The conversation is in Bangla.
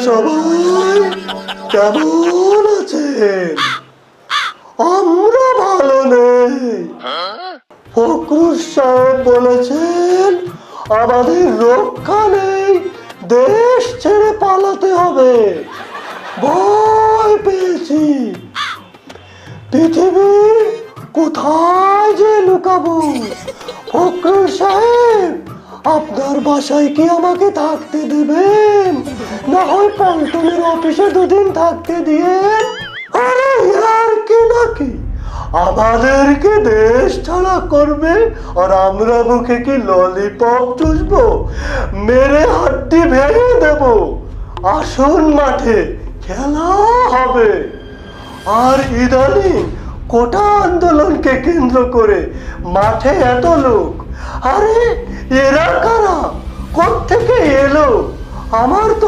সবাই কেমন আছেন? আমরা ভালো নেই। ফখরুল সাহেব বলেছেন আমাদের রক্ষা নেই, দেশ ছেড়ে পালাতে হবে। ভয় পেয়েছি। পৃথিবীর কোথায় যে লুকাবো? ফখরুল সাহেব, আপনার বাসায় কি আমাকে থাকতে দেবেন? না হয় পল্টনের অফিসে দুদিন থাকতে দিয়েন। আরে ইয়ার কি নাকি, আমাদেরকে দেশ ছাড়া করবে আর আমরা মুখে কি ললিপপ চুষবো? মেরে হাড্ডি ভেঙে দেব। আসুন মাঠে, খেলা হবে। আর ইদানিং কোটা আন্দোলনকে কেন্দ্র করে মাঠে এত লোক, আরে এরা কারা, কোত্থেকে এলো? আমার তো